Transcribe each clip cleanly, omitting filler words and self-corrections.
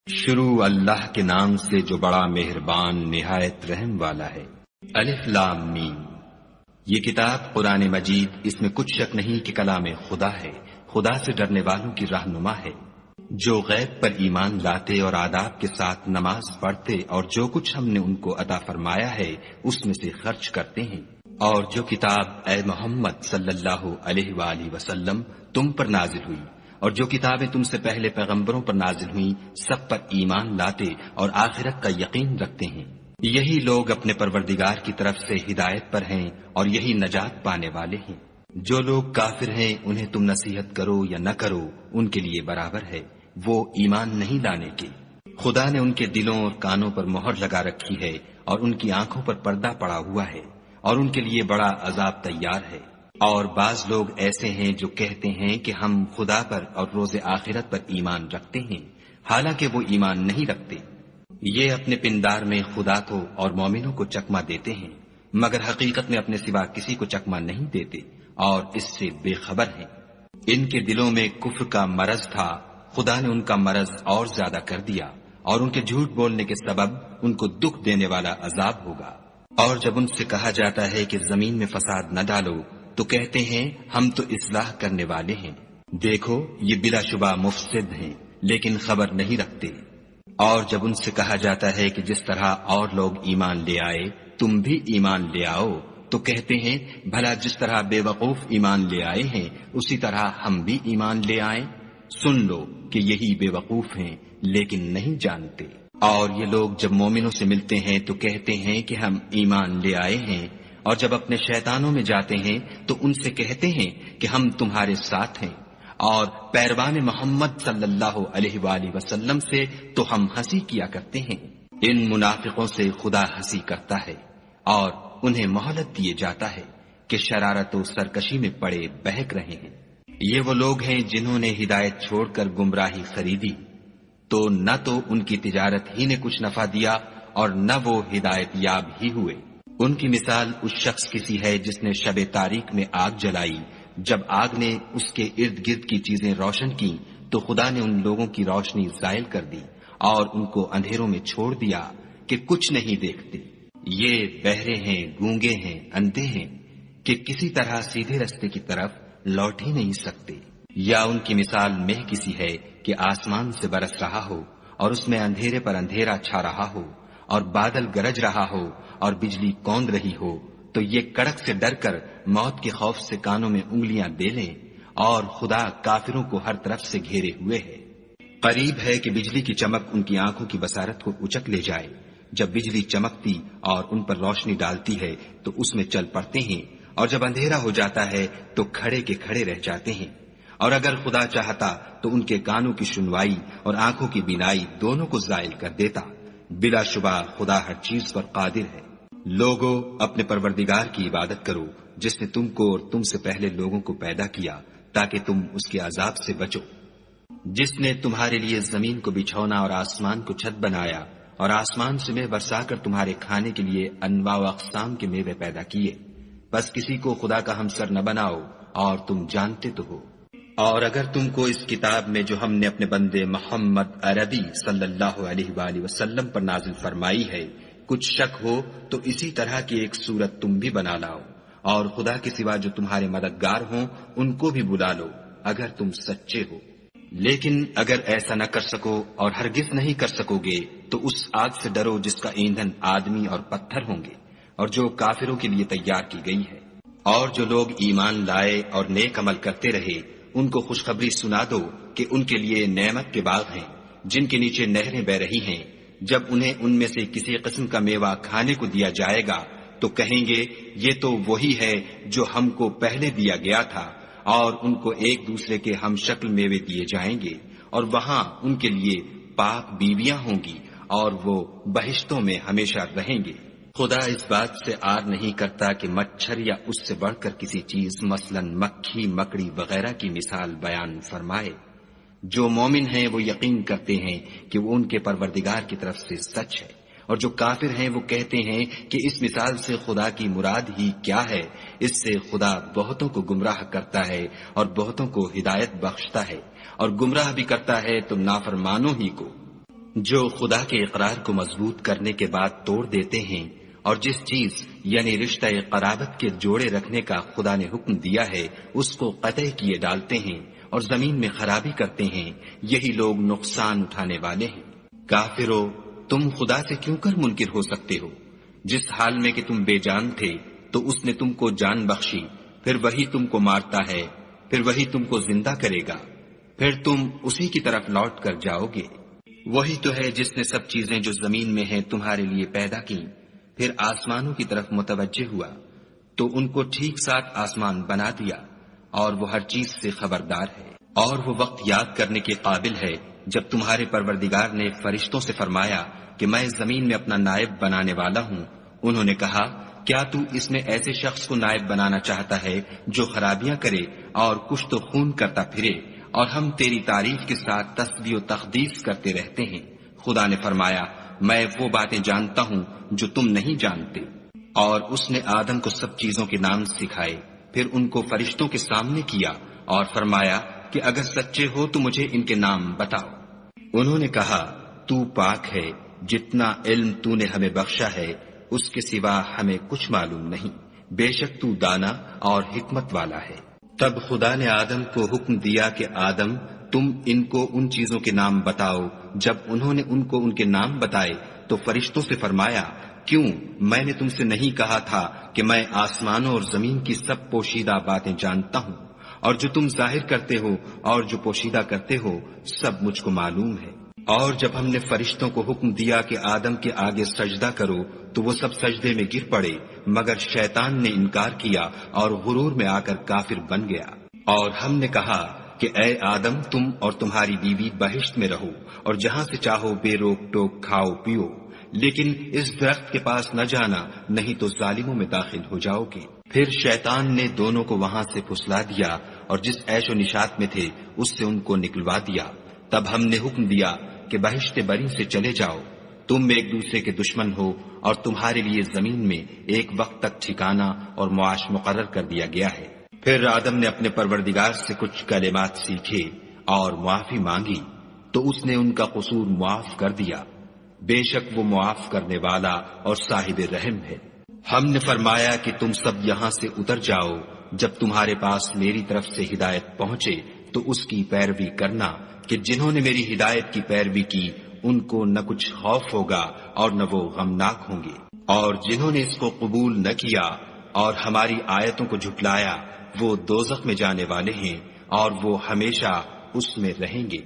شروع اللہ کے نام سے جو بڑا مہربان نہایت رحم والا ہے۔ الف لام میم۔ یہ کتاب قرآن مجید، اس میں کچھ شک نہیں کہ کلام خدا ہے، خدا سے ڈرنے والوں کی رہنما ہے، جو غیب پر ایمان لاتے اور آداب کے ساتھ نماز پڑھتے اور جو کچھ ہم نے ان کو عطا فرمایا ہے اس میں سے خرچ کرتے ہیں، اور جو کتاب اے محمد صلی اللہ علیہ وآلہ وسلم تم پر نازل ہوئی اور جو کتابیں تم سے پہلے پیغمبروں پر نازل ہوئیں سب پر ایمان لاتے اور آخرت کا یقین رکھتے ہیں، یہی لوگ اپنے پروردگار کی طرف سے ہدایت پر ہیں اور یہی نجات پانے والے ہیں۔ جو لوگ کافر ہیں انہیں تم نصیحت کرو یا نہ کرو ان کے لیے برابر ہے، وہ ایمان نہیں لانے کے۔ خدا نے ان کے دلوں اور کانوں پر مہر لگا رکھی ہے اور ان کی آنکھوں پر پردہ پڑا ہوا ہے اور ان کے لیے بڑا عذاب تیار ہے۔ اور بعض لوگ ایسے ہیں جو کہتے ہیں کہ ہم خدا پر اور روز آخرت پر ایمان رکھتے ہیں، حالانکہ وہ ایمان نہیں رکھتے۔ یہ اپنے پندار میں خدا کو اور مومنوں کو چکما دیتے ہیں، مگر حقیقت میں اپنے سوا کسی کو چکما نہیں دیتے اور اس سے بے خبر ہیں۔ ان کے دلوں میں کفر کا مرض تھا، خدا نے ان کا مرض اور زیادہ کر دیا اور ان کے جھوٹ بولنے کے سبب ان کو دکھ دینے والا عذاب ہوگا۔ اور جب ان سے کہا جاتا ہے کہ زمین میں فساد نہ ڈالو تو کہتے ہیں ہم تو اصلاح کرنے والے ہیں، دیکھو یہ بلا شبہ مفسد ہیں لیکن خبر نہیں رکھتے۔ اور جب ان سے کہا جاتا ہے کہ جس طرح اور لوگ ایمان لے آئے تم بھی ایمان لے آؤ تو کہتے ہیں بھلا جس طرح بے وقوف ایمان لے آئے ہیں اسی طرح ہم بھی ایمان لے آئیں، سن لو کہ یہی بے وقوف ہیں لیکن نہیں جانتے۔ اور یہ لوگ جب مومنوں سے ملتے ہیں تو کہتے ہیں کہ ہم ایمان لے آئے ہیں، اور جب اپنے شیطانوں میں جاتے ہیں تو ان سے کہتے ہیں کہ ہم تمہارے ساتھ ہیں، اور پیروان محمد صلی اللہ علیہ وآلہ وسلم سے تو ہم ہنسی کیا کرتے ہیں۔ ان منافقوں سے خدا ہنسی کرتا ہے اور انہیں مہلت دیے جاتا ہے کہ شرارت و سرکشی میں پڑے بہک رہے ہیں۔ یہ وہ لوگ ہیں جنہوں نے ہدایت چھوڑ کر گمراہی خریدی، تو نہ تو ان کی تجارت ہی نے کچھ نفع دیا اور نہ وہ ہدایت یاب ہی ہوئے۔ ان کی مثال اس شخص کی سی ہے جس نے شب تاریک میں آگ جلائی، جب آگ نے اس کے ارد گرد کی چیزیں روشن کی تو خدا نے ان لوگوں کی روشنی زائل کر دی اور ان کو اندھیروں میں چھوڑ دیا کہ کچھ نہیں دیکھتے۔ یہ بہرے ہیں، گونگے ہیں، اندھے ہیں کہ کسی طرح سیدھے رستے کی طرف لوٹ ہی نہیں سکتے۔ یا ان کی مثال مہ کسی ہے کہ آسمان سے برس رہا ہو اور اس میں اندھیرے پر اندھیرا چھا رہا ہو اور بادل گرج رہا ہو اور بجلی کوند رہی ہو، تو یہ کڑک سے ڈر کر موت کے خوف سے کانوں میں انگلیاں دے لیں، اور خدا کافروں کو ہر طرف سے گھیرے ہوئے ہے۔ قریب ہے کہ بجلی کی چمک ان کی آنکھوں کی بصارت کو اچک لے جائے۔ جب بجلی چمکتی اور ان پر روشنی ڈالتی ہے تو اس میں چل پڑتے ہیں، اور جب اندھیرا ہو جاتا ہے تو کھڑے کے کھڑے رہ جاتے ہیں۔ اور اگر خدا چاہتا تو ان کے کانوں کی سنوائی اور آنکھوں کی بینائی دونوں کو زائل کر دیتا، بلا شبہ خدا ہر چیز پر قادر ہے۔ لوگو اپنے پروردگار کی عبادت کرو جس نے تم کو اور تم سے پہلے لوگوں کو پیدا کیا تاکہ تم اس کے عذاب سے بچو، جس نے تمہارے لیے زمین کو بچھونا اور آسمان کو چھت بنایا اور آسمان سے میوہ برسا کر تمہارے کھانے کے لیے انواع و اقسام کے میوے پیدا کیے، بس کسی کو خدا کا ہمسر نہ بناؤ اور تم جانتے تو ہو۔ اور اگر تم کو اس کتاب میں جو ہم نے اپنے بندے محمد عربی صلی اللہ علیہ وآلہ وسلم پر نازل فرمائی ہے کچھ شک ہو تو اسی طرح کی ایک صورت تم بھی بنا لاؤ، اور خدا کے سوا جو تمہارے مددگار ہوں ان کو بھی بلا لو اگر تم سچے ہو۔ لیکن اگر ایسا نہ کر سکو اور ہرگز نہیں کر سکو گے تو اس آگ سے ڈرو جس کا ایندھن آدمی اور پتھر ہوں گے اور جو کافروں کے لیے تیار کی گئی ہے۔ اور جو لوگ ایمان لائے اور نیک عمل کرتے رہے ان کو خوشخبری سنا دو کہ ان کے لیے نعمت کے باغ ہیں جن کے نیچے نہریں بہ رہی ہیں، جب انہیں ان میں سے کسی قسم کا میوہ کھانے کو دیا جائے گا تو کہیں گے یہ تو وہی ہے جو ہم کو پہلے دیا گیا تھا، اور ان کو ایک دوسرے کے ہم شکل میوے دیے جائیں گے، اور وہاں ان کے لیے پاک بیویاں ہوں گی اور وہ بہشتوں میں ہمیشہ رہیں گے۔ خدا اس بات سے آر نہیں کرتا کہ مچھر یا اس سے بڑھ کر کسی چیز مثلا مکھی مکڑی وغیرہ کی مثال بیان فرمائے۔ جو مومن ہیں وہ یقین کرتے ہیں کہ وہ ان کے پروردگار کی طرف سے سچ ہے، اور جو کافر ہیں وہ کہتے ہیں کہ اس مثال سے خدا کی مراد ہی کیا ہے۔ اس سے خدا بہتوں کو گمراہ کرتا ہے اور بہتوں کو ہدایت بخشتا ہے، اور گمراہ بھی کرتا ہے تو نافرمانوں ہی کو۔ جو خدا کے اقرار کو مضبوط کرنے کے بعد توڑ دیتے ہیں اور جس چیز یعنی رشتہ قرابت کے جوڑے رکھنے کا خدا نے حکم دیا ہے اس کو قطع کیے ڈالتے ہیں اور زمین میں خرابی کرتے ہیں، یہی لوگ نقصان اٹھانے والے ہیں۔ کافرو، تم خدا سے کیوں کر منکر ہو سکتے ہو؟ جس حال میں کہ تم بے جان تھے تو اس نے تم کو جان بخشی، پھر وہی تم کو مارتا ہے، پھر وہی تم کو زندہ کرے گا، پھر تم اسی کی طرف لوٹ کر جاؤ گے۔ وہی تو ہے جس نے سب چیزیں جو زمین میں ہیں تمہارے لیے پیدا کی، پھر آسمانوں کی طرف متوجہ ہوا تو ان کو ٹھیک ساتھ آسمان بنا دیا، اور وہ ہر چیز سے خبردار ہے۔ اور وہ وقت یاد کرنے کے قابل ہے جب تمہارے پروردگار نے فرشتوں سے فرمایا کہ میں زمین میں اپنا نائب بنانے والا ہوں۔ انہوں نے کہا، کیا تو اس میں ایسے شخص کو نائب بنانا چاہتا ہے جو خرابیاں کرے اور کشت و خون کرتا پھرے، اور ہم تیری تعریف کے ساتھ تسبیح و تقدیس کرتے رہتے ہیں؟ خدا نے فرمایا، میں وہ باتیں جانتا ہوں جو تم نہیں جانتے۔ اور اس نے آدم کو سب چیزوں کے نام سکھائے، پھر ان کو فرشتوں کے سامنے کیا اور فرمایا کہ اگر سچے ہو تو مجھے ان کے نام بتاؤ۔ انہوں نے کہا، تو پاک ہے، جتنا علم تو نے ہمیں بخشا ہے اس کے سوا ہمیں کچھ معلوم نہیں، بے شک تو دانا اور حکمت والا ہے۔ تب خدا نے آدم کو حکم دیا کہ آدم، تم ان کو ان چیزوں کے نام بتاؤ۔ جب انہوں نے ان کو ان کے نام بتائے تو فرشتوں سے فرمایا، کیوں میں نے تم سے نہیں کہا تھا کہ میں آسمانوں اور زمین کی سب پوشیدہ باتیں جانتا ہوں، اور جو تم ظاہر کرتے ہو اور جو پوشیدہ کرتے ہو سب مجھ کو معلوم ہے۔ اور جب ہم نے فرشتوں کو حکم دیا کہ آدم کے آگے سجدہ کرو تو وہ سب سجدے میں گر پڑے، مگر شیطان نے انکار کیا اور غرور میں آ کر کافر بن گیا۔ اور ہم نے کہا کہ اے آدم، تم اور تمہاری بیوی بہشت میں رہو اور جہاں سے چاہو بے روک ٹوک کھاؤ پیو، لیکن اس درخت کے پاس نہ جانا، نہیں تو ظالموں میں داخل ہو جاؤ گے۔ پھر شیطان نے دونوں کو وہاں سے پھسلا دیا اور جس عیش و نشاط میں تھے اس سے ان کو نکلوا دیا۔ تب ہم نے حکم دیا کہ بہشت بری سے چلے جاؤ، تم ایک دوسرے کے دشمن ہو اور تمہارے لیے زمین میں ایک وقت تک ٹھکانہ اور معاش مقرر کر دیا گیا ہے۔ پھر آدم نے اپنے پروردگار سے کچھ کلمات سیکھے اور معافی مانگی تو اس نے ان کا قصور معاف کر دیا، بے شک وہ معاف کرنے والا اور صاحب رحم ہے۔ ہم نے فرمایا کہ تم سب یہاں سے اتر جاؤ، جب تمہارے پاس میری طرف سے ہدایت پہنچے تو اس کی پیروی کرنا، کہ جنہوں نے میری ہدایت کی پیروی کی ان کو نہ کچھ خوف ہوگا اور نہ وہ غمناک ہوں گے، اور جنہوں نے اس کو قبول نہ کیا اور ہماری آیتوں کو جھٹلایا وہ دوزخ میں جانے والے ہیں اور وہ ہمیشہ اس میں رہیں گے۔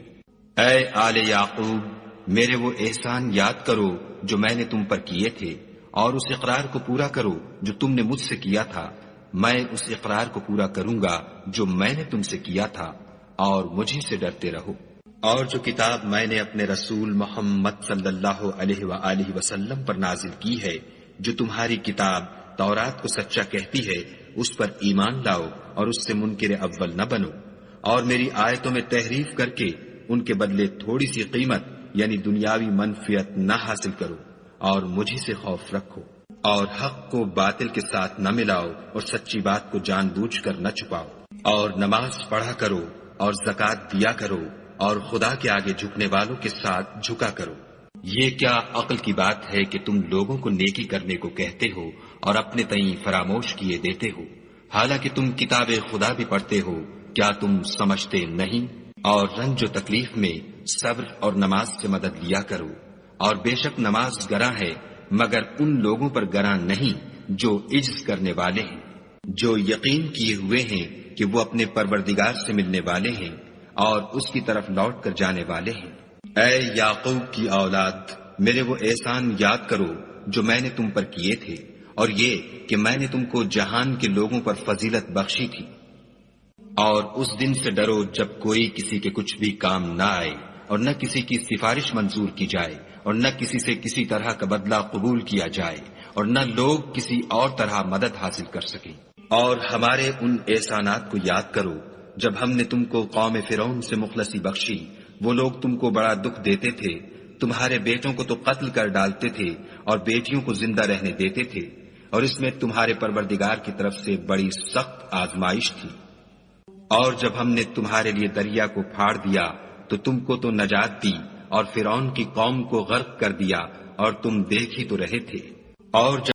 اے آل یعقوب، میرے وہ احسان یاد کرو جو میں نے تم پر کیے تھے، اور اس اقرار کو پورا کرو جو تم نے مجھ سے کیا تھا۔ میں اس اقرار کو پورا کروں گا جو میں نے تم سے کیا تھا، اور مجھے سے ڈرتے رہو۔ اور جو کتاب میں نے اپنے رسول محمد صلی اللہ علیہ وآلہ وسلم پر نازل کی ہے، جو تمہاری کتاب تورات کو سچا کہتی ہے، اس پر ایمان لاؤ اور اس سے منکر اول نہ بنو، اور میری آیتوں میں تحریف کر کے ان کے بدلے تھوڑی سی قیمت یعنی دنیاوی منفعت نہ حاصل کرو، اور مجھے سے خوف رکھو، اور حق کو باطل کے ساتھ نہ ملاؤ اور سچی بات کو جان بوجھ کر نہ چھپاؤ، اور نماز پڑھا کرو اور زکوٰۃ دیا کرو، اور خدا کے آگے جھکنے والوں کے ساتھ جھکا کرو۔ یہ کیا عقل کی بات ہے کہ تم لوگوں کو نیکی کرنے کو کہتے ہو اور اپنے تئیں فراموش کیے دیتے ہو، حالانکہ تم کتاب خدا بھی پڑھتے ہو، کیا تم سمجھتے نہیں؟ اور رنج و تکلیف میں صبر اور نماز سے مدد لیا کرو، اور بے شک نماز گراں ہے مگر ان لوگوں پر گراں نہیں جو عجز کرنے والے ہیں، جو یقین کیے ہوئے ہیں کہ وہ اپنے پروردگار سے ملنے والے ہیں اور اس کی طرف لوٹ کر جانے والے ہیں۔ اے یعقوب کی اولاد، میرے وہ احسان یاد کرو جو میں نے تم پر کیے تھے، اور یہ کہ میں نے تم کو جہان کے لوگوں پر فضیلت بخشی تھی۔ اور اس دن سے ڈرو جب کوئی کسی کے کچھ بھی کام نہ آئے، اور نہ کسی کی سفارش منظور کی جائے، اور نہ کسی سے کسی طرح کا بدلہ قبول کیا جائے، اور نہ لوگ کسی اور طرح مدد حاصل کر سکیں۔ اور ہمارے ان احسانات کو یاد کرو جب ہم نے تم کو قوم فرعون سے مخلصی بخشی، وہ لوگ تم کو بڑا دکھ دیتے تھے، تمہارے بیٹوں کو تو قتل کر ڈالتے تھے اور بیٹیوں کو زندہ رہنے دیتے تھے، اور اس میں تمہارے پروردگار کی طرف سے بڑی سخت آزمائش تھی۔ اور جب ہم نے تمہارے لیے دریا کو پھاڑ دیا تو تم کو تو نجات دی اور فرعون کی قوم کو غرق کر دیا اور تم دیکھ ہی تو رہے تھے۔ اور